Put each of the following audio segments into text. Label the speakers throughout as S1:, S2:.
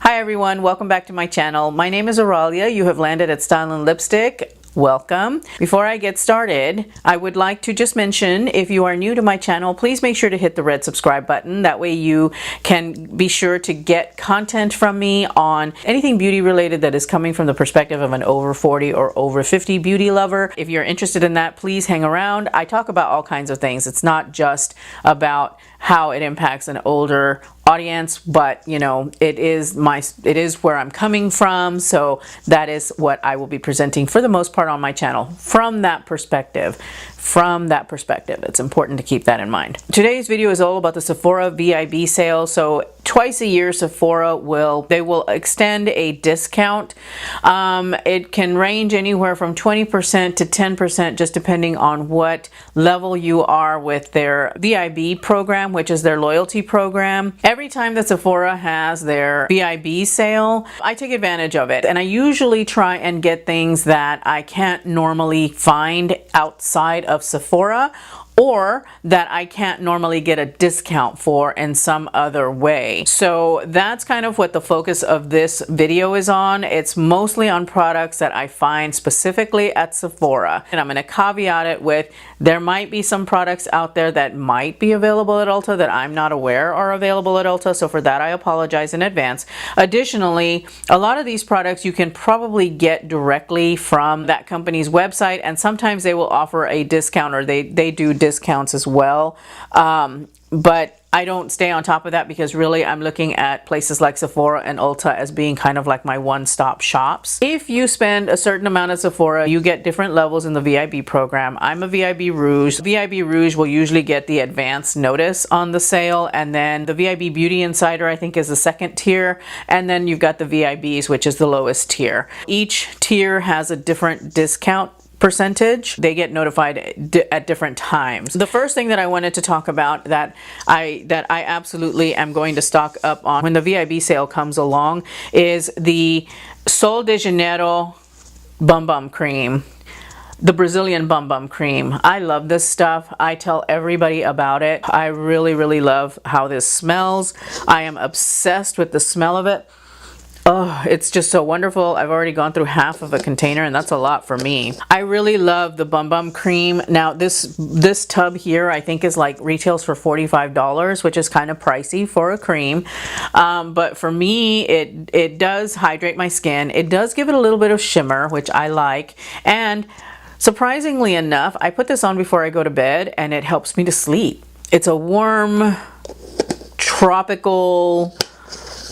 S1: Hi everyone, welcome back to my channel. My name is Aurelia. You have landed at Style and Lipstick. Welcome. Before I get started, I would like to just mention, if you are new to my channel, please make sure to hit the red subscribe button. That way you can be sure to get content from me on anything beauty related that is coming from the perspective of an over 40 or over 50 beauty lover. If you're interested in that, please hang around. I talk about all kinds of things. It's not just about how it impacts an older audience, but you know, it is where I'm coming from, so that is what I will be presenting for the most part on my channel from that perspective. It's important to keep that in mind. Today's video is all about the Sephora VIB sale. So twice a year Sephora will extend a discount. It can range anywhere from 20% to 10%, just depending on what level you are with their VIB program, which is their loyalty program. Every time that Sephora has their VIB sale, I take advantage of it, and I usually try and get things that I can't normally find outside of Sephora, or that I can't normally get a discount for in some other way. So that's kind of what the focus of this video is on. It's mostly on products that I find specifically at Sephora. And I'm going to caveat it with, there might be some products out there that might be available at Ulta that I'm not aware are available at Ulta. So for that, I apologize in advance. Additionally, a lot of these products you can probably get directly from that company's website, and sometimes they will offer a discount, or they do discounts as well, but I don't stay on top of that, because really I'm looking at places like Sephora and Ulta as being kind of like my one-stop shops. If you spend a certain amount at Sephora, you get different levels in the VIB program. I'm a VIB Rouge. VIB Rouge will usually get the advance notice on the sale, and then the VIB Beauty Insider, I think, is the second tier, and then you've got the VIBs, which is the lowest tier. Each tier has a different discount percentage. They get notified at different times. The first thing that I wanted to talk about that I absolutely am going to stock up on when the VIB sale comes along is the Sol de Janeiro Bum Bum Cream. The Brazilian Bum Bum Cream. I love this stuff. I tell everybody about it. I really love how this smells. I am obsessed with the smell of it. Oh, it's just so wonderful. I've already gone through half of a container, and that's a lot for me. I really love the Bum Bum Cream. Now this tub here I think is like retails for $45, which is kind of pricey for a cream. But for me, it does hydrate my skin. It does give it a little bit of shimmer, which I like. And surprisingly enough, I put this on before I go to bed, and it helps me to sleep. It's a warm, tropical,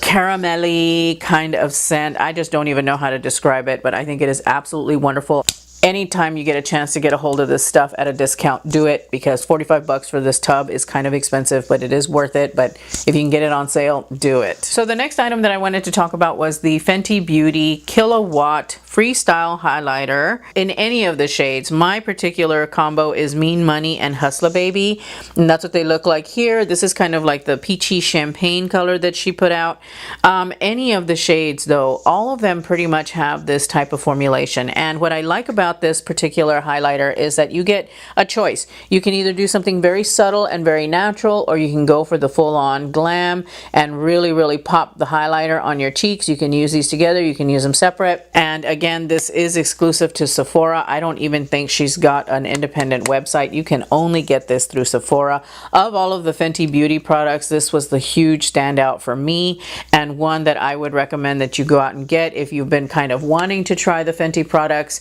S1: caramelly kind of scent. I just don't even know how to describe it, but I think it is absolutely wonderful. Anytime you get a chance to get a hold of this stuff at a discount, do it, because 45 bucks for this tub is kind of expensive, but it is worth it. But if you can get it on sale, do it. So the next item that I wanted to talk about was the Fenty Beauty Kilowatt Freestyle Highlighter in any of the shades. My particular combo is Mean Money and Hustler Baby, and that's what they look like here. This is kind of like the peachy champagne color that she put out. Any of the shades though, all of them pretty much have this type of formulation. And what I like about this particular highlighter is that you get a choice. You can either do something very subtle and very natural, or you can go for the full-on glam and really pop the highlighter on your cheeks. You can use these together, you can use them separate. And again, this is exclusive to Sephora. I don't even think she's got an independent website. You can only get this through Sephora. Of all of the Fenty Beauty products, this was the huge standout for me, and one that I would recommend that you go out and get if you've been kind of wanting to try the Fenty products.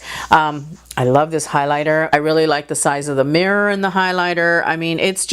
S1: I love this highlighter. I really like the size of the mirror in the highlighter. I mean, it's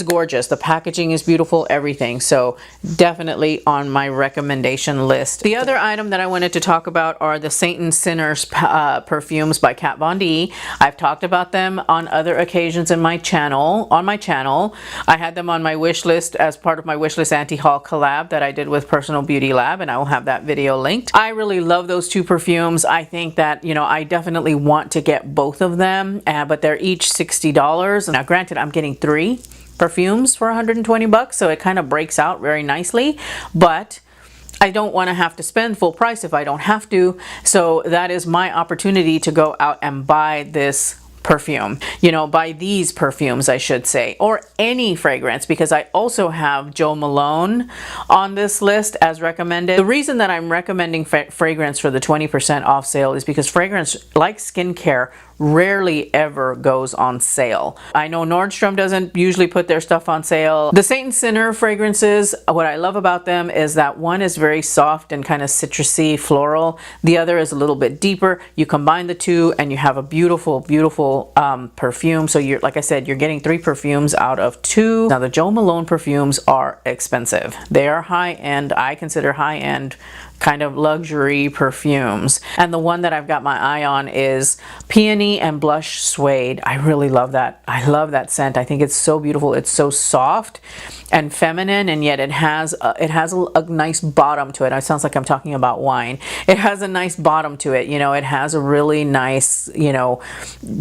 S1: gorgeous. The packaging is beautiful, everything. So definitely on my recommendation list. The other item that I wanted to talk about are the Saint and Sinners perfumes by Kat Von D. I've talked about them on other occasions in my channel. I had them on my wish list as part of my wish list anti-haul collab that I did with Personal Beauty Lab, and I will have that video linked. I really love those two perfumes. I think that, you know, I definitely want to get both of them, but they're each $60. Now granted, I'm getting 3 perfumes for 120 bucks, so it kind of breaks out very nicely, but I don't want to have to spend full price if I don't have to. So that is my opportunity to go out and buy this perfume, you know, buy these perfumes, I should say, or any fragrance, because I also have Jo Malone on this list as recommended. The reason that I'm recommending fragrance for the 20% off sale is because fragrance, like skincare, rarely ever goes on sale. I know Nordstrom doesn't usually put their stuff on sale. The Saint Sinner fragrances, what I love about them is that one is very soft and kind of citrusy, floral. The other is a little bit deeper. You combine the two and you have a beautiful, beautiful perfume. So you're, like I said, you're getting 3 perfumes out of 2. Now the Jo Malone perfumes are expensive. They are high-end. I consider high-end kind of luxury perfumes. And the one that I've got my eye on is Peony and Blush Suede. I really love that. I love that scent. I think it's so beautiful. It's so soft and feminine, and yet it has a nice bottom to it. It sounds like I'm talking about wine. It has a nice bottom to it. You know, it has a really nice, you know,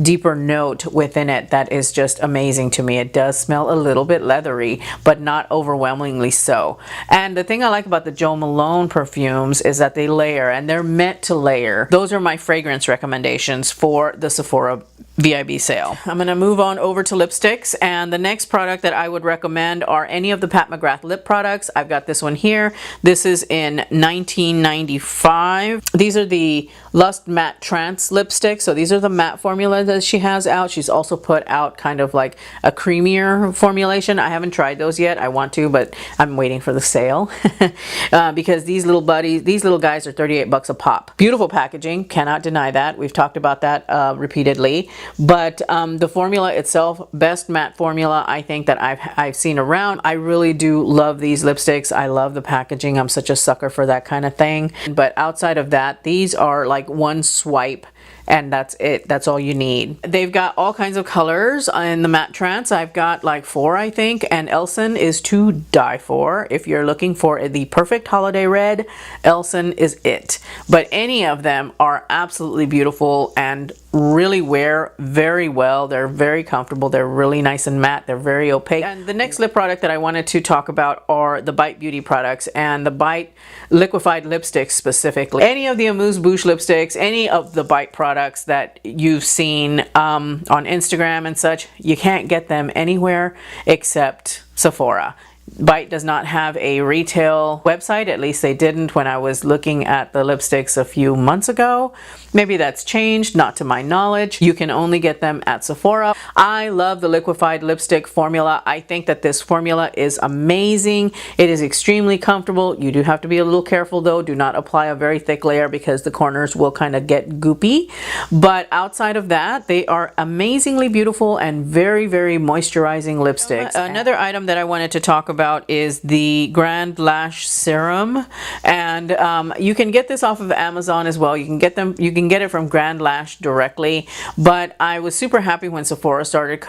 S1: deeper note within it that is just amazing to me. It does smell a little bit leathery, but not overwhelmingly so. And the thing I like about the Jo Malone perfume is that they layer, and they're meant to layer. Those are my fragrance recommendations for the Sephora VIB sale. I'm going to move on over to lipsticks, and the next product that I would recommend are any of the Pat McGrath lip products. I've got this one here. This is in 1995. These are the Lust Matte Trance lipsticks. So these are the matte formula that she has out. She's also put out kind of like a creamier formulation. I haven't tried those yet. I want to, but I'm waiting for the sale because these little buddies, these little guys are 38 bucks a pop. Beautiful packaging, cannot deny that. We've talked about that repeatedly. But the formula itself, best matte formula I think that I've seen around. I really do love these lipsticks. I love the packaging. I'm such a sucker for that kind of thing. But outside of that, these are like one swipe and that's it. That's all you need. They've got all kinds of colors in the matte trance. I've got like 4, I think, and Elson is to die for. If you're looking for the perfect holiday red, Elson is it. But any of them are absolutely beautiful and really wear very well. They're very comfortable. They're really nice and matte. They're very opaque. And the next lip product that I wanted to talk about are the Bite Beauty products and the Bite liquefied lipsticks specifically. Any of the Amuse Bouche lipsticks, any of the Bite products that you've seen on Instagram and such, you can't get them anywhere except Sephora. Bite does not have a retail website, at least they didn't when I was looking at the lipsticks a few months ago. Maybe that's changed, not to my knowledge. You can only get them at Sephora. I love the liquefied lipstick formula. I think that this formula is amazing. It is extremely comfortable. You do have to be a little careful though. Do not apply a very thick layer because the corners will kind of get goopy. But outside of that, they are amazingly beautiful and very, very moisturizing lipsticks. Another item that I wanted to talk about is the Grand Lash Serum, and you can get this off of Amazon as well. You can get it from Grand Lash directly, but I was super happy when Sephora started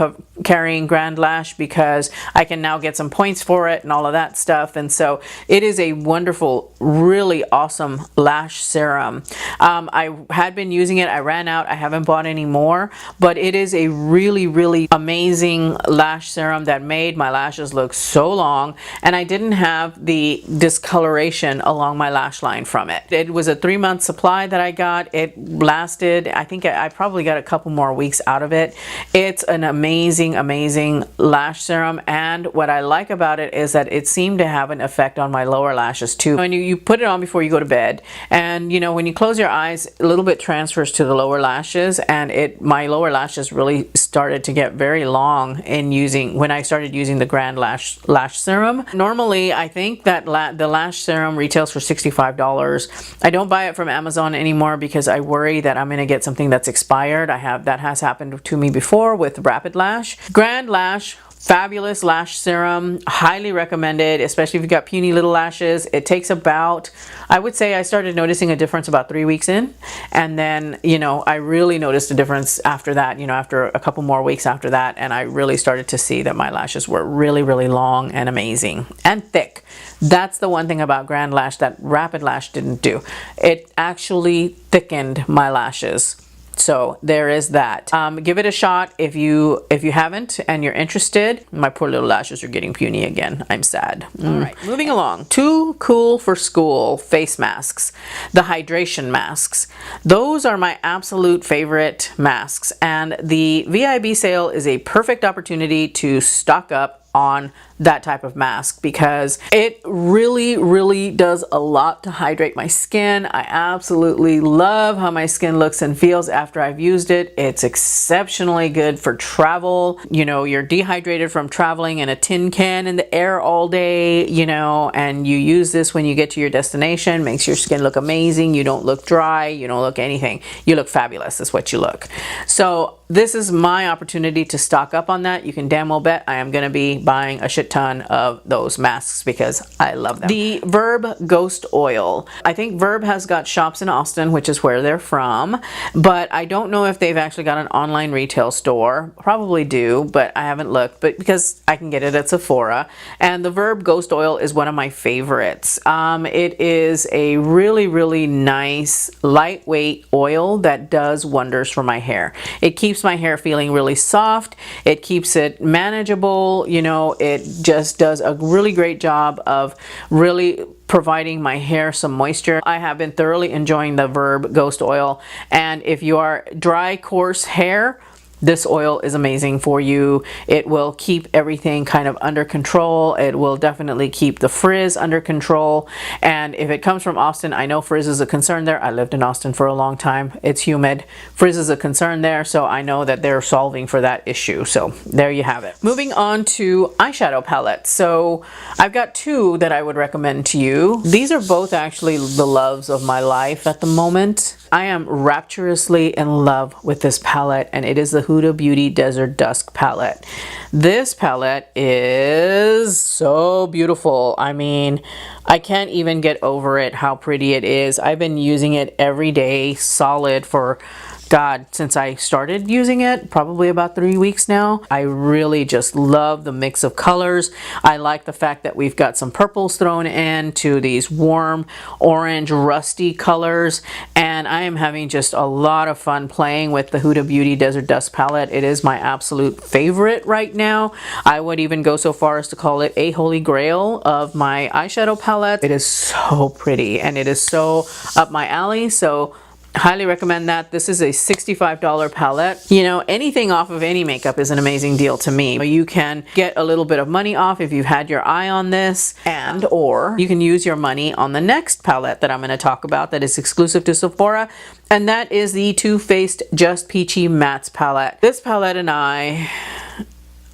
S1: carrying Grand Lash because I can now get some points for it and all of that stuff. And so it is a wonderful, really awesome lash serum. I had been using it. I ran out. I haven't bought any more, but it is a really, really amazing lash serum that made my lashes look so long, and I didn't have the discoloration along my lash line from it. It was a 3-month supply that I got. It lasted, I think I probably got a couple more weeks out of it. It's an amazing, amazing lash serum, and what I like about it is that it seemed to have an effect on my lower lashes too. When you put it on before you go to bed, and you know, when you close your eyes, a little bit transfers to the lower lashes, and my lower lashes really started to get very long when I started using the Grand Lash Serum. Normally, I think that the lash serum retails for $65. I don't buy it from Amazon anymore because I worry that I'm going to get something that's expired. That has happened to me before with Rapid Lash. Grand Lash, fabulous lash serum, highly recommended, especially if you've got puny little lashes. It takes about, I would say I started noticing a difference about 3 weeks in, and then, you know, I really noticed a difference after that, you know, after a couple more weeks after that, and I really started to see that my lashes were really, really long and amazing and thick. That's the one thing about Grand Lash that Rapid Lash didn't do. It actually thickened my lashes. So there is that. Give it a shot if you haven't and you're interested. My poor little lashes are getting puny again. I'm sad. All right, moving along. Too cool for school face masks. The hydration masks. Those are my absolute favorite masks, and the VIB sale is a perfect opportunity to stock up on that type of mask because it really does a lot to hydrate my skin. I absolutely love how my skin looks and feels after I've used it. It's exceptionally good for travel. You know, you're dehydrated from traveling in a tin can in the air all day, you know, and you use this when you get to your destination. Makes your skin look amazing. You don't look dry. You don't look anything. You look fabulous is what you look. So this is my opportunity to stock up on that. You can damn well bet I am going to be buying a shit ton of those masks because I love them. The VIB Ghost Oil. I think VIB has got shops in Austin, which is where they're from, but I don't know if they've actually got an online retail store. Probably do, but I haven't looked, but because I can get it at Sephora. And the VIB Ghost Oil is one of my favorites. It is a really nice lightweight oil that does wonders for my hair. It keeps my hair feeling really soft. It keeps it manageable. You know, it just does a really great job of really providing my hair some moisture. I have been thoroughly enjoying the VIB Ghost Oil, and if you are dry, coarse hair, this oil is amazing for you. It will keep everything kind of under control. It will definitely keep the frizz under control. And if it comes from Austin, I know frizz is a concern there. I lived in Austin for a long time. It's humid. Frizz is a concern there, so I know that they're solving for that issue. So there you have it. Moving on to eyeshadow palettes. So I've got two that I would recommend to you. These are both actually the loves of my life at the moment. I am rapturously in love with this palette, and it is the Huda Beauty Desert Dusk palette. This palette is so beautiful. I mean, I can't even get over it, how pretty it is. I've been using it every day, solid for God, since I started using it, probably about 3 weeks now. I really just love the mix of colors. I like the fact that we've got some purples thrown into these warm orange rusty colors, and I am having just a lot of fun playing with the Huda Beauty Desert Dusk palette. It is my absolute favorite right now. I would even go so far as to call it a holy grail of my eyeshadow palette. It is so pretty and it is so up my alley, so highly recommend that. This is a $65 palette. You know, anything off of any makeup is an amazing deal to me. You can get a little bit of money off if you've had your eye on this, and or you can use your money on the next palette that I'm going to talk about that is exclusive to Sephora, and that is the Too Faced Just Peachy Mattes palette. This palette and I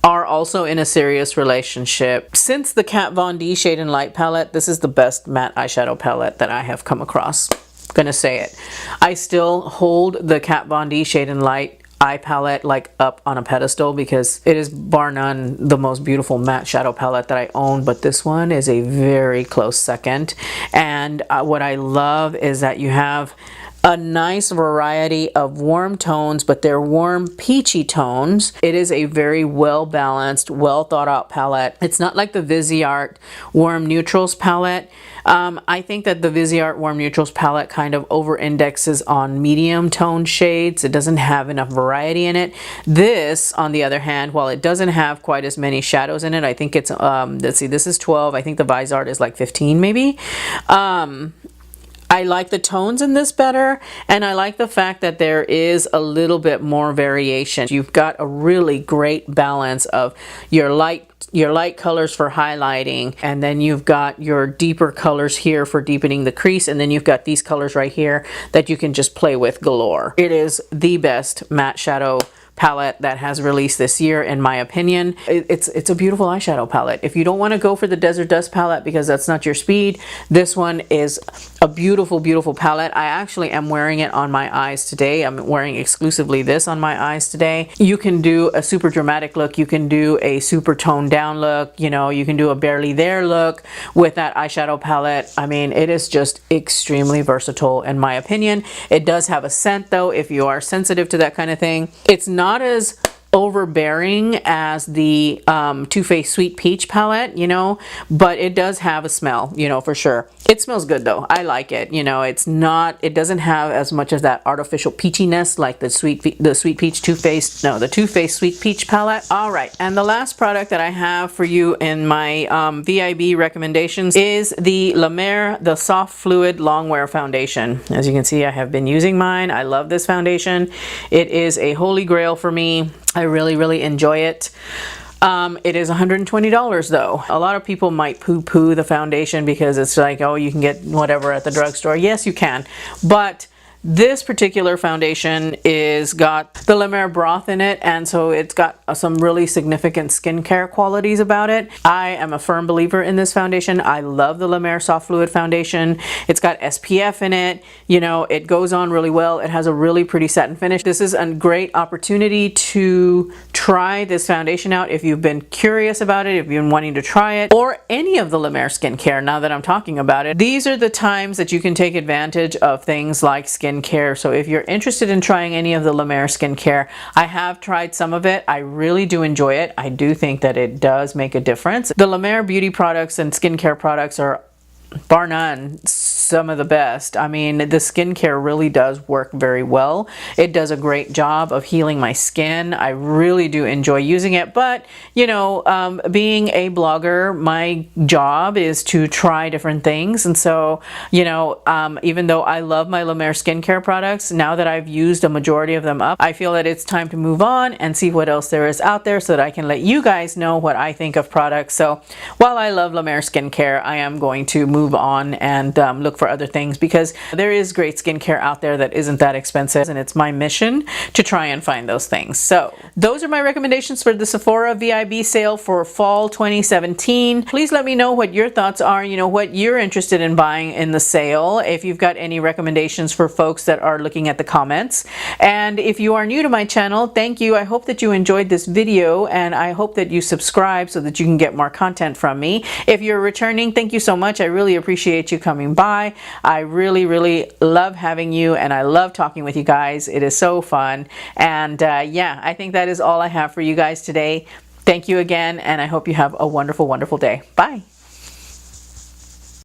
S1: are also in a serious relationship. Since the Kat Von D Shade and Light palette, this is the best matte eyeshadow palette that I have come across. Gonna say it. I still hold the Kat Von D Shade and Light eye palette like up on a pedestal because it is bar none the most beautiful matte shadow palette that I own, but this one is a very close second. And what I love is that you have a nice variety of warm tones, but they're warm peachy tones. It is a very well balanced, well thought out palette. It's not like the Viseart Warm Neutrals palette. I think that the Viseart Warm Neutrals palette kind of over indexes on medium tone shades. It doesn't have enough variety in it. This, on the other hand, while it doesn't have quite as many shadows in it, I think it's, let's see, this is 12. I think the Viseart is like 15 maybe. I like the tones in this better, and I like the fact that there is a little bit more variation. You've got a really great balance of your light colors for highlighting, and then you've got your deeper colors here for deepening the crease, and then you've got these colors right here that you can just play with galore. It is the best matte shadow palette that has released this year, in my opinion. It's a beautiful eyeshadow palette. If you don't want to go for the Desert Dust palette because that's not your speed, this one is a beautiful palette. I actually am wearing it on my eyes today. I'm wearing exclusively this on my eyes today. You can do a super dramatic look. You can do a super toned down look. You know, you can do a barely there look with that eyeshadow palette. I mean, it is just extremely versatile in my opinion. It does have a scent though, if you are sensitive to that kind of thing. It's not as overbearing as the Too Faced Sweet Peach palette, you know, but it does have a smell, you know, for sure. It smells good though. I like it. You know, it's not, it doesn't have as much of that artificial peachiness like the Sweet Peach Too Faced, no, the Too Faced Sweet Peach palette. All right, and the last product that I have for you in my VIB recommendations is the La Mer, the Soft Fluid Longwear Foundation. As you can see, I have been using mine. I love this foundation. It is a holy grail for me. I really enjoy it. It is $120 though. A lot of people might poo-poo the foundation because it's like, oh, you can get whatever at the drugstore. Yes, you can. But this particular foundation is got the La Mer broth in it, and so it's got some really significant skincare qualities about it. I am a firm believer in this foundation. I love the La Mer Soft Fluid Foundation. It's got SPF in it. You know, it goes on really well. It has a really pretty satin finish. This is a great opportunity to try this foundation out if you've been curious about it, if you've been wanting to try it, or any of the La Mer skincare now that I'm talking about it. These are the times that you can take advantage of things like skincare. So if you're interested in trying any of the La Mer skincare, I have tried some of it. I really do enjoy it. I do think that it does make a difference. The La Mer beauty products and skincare products are, bar none, some of the best. I mean, the skincare really does work very well. It does a great job of healing my skin. I really do enjoy using it, but you know, being a blogger, my job is to try different things. And so, you know, even though I love my La Mer skincare products, now that I've used a majority of them up, I feel that it's time to move on and see what else there is out there so that I can let you guys know what I think of products. So while I love La Mer skincare, I am going to move on and look for other things because there is great skincare out there that isn't that expensive, and it's my mission to try and find those things. So those are my recommendations for the Sephora VIB sale for fall 2017. Please let me know what your thoughts are, you know, what you're interested in buying in the sale, if you've got any recommendations for folks that are looking at the comments. And if you are new to my channel, thank you. I hope that you enjoyed this video, and I hope that you subscribe so that you can get more content from me. If you're returning, thank you so much. I really appreciate you coming by. I really love having you, and I love talking with you guys. It is so fun. And yeah, I think that is all I have for you guys today. Thank you again, and I hope you have a wonderful day. Bye.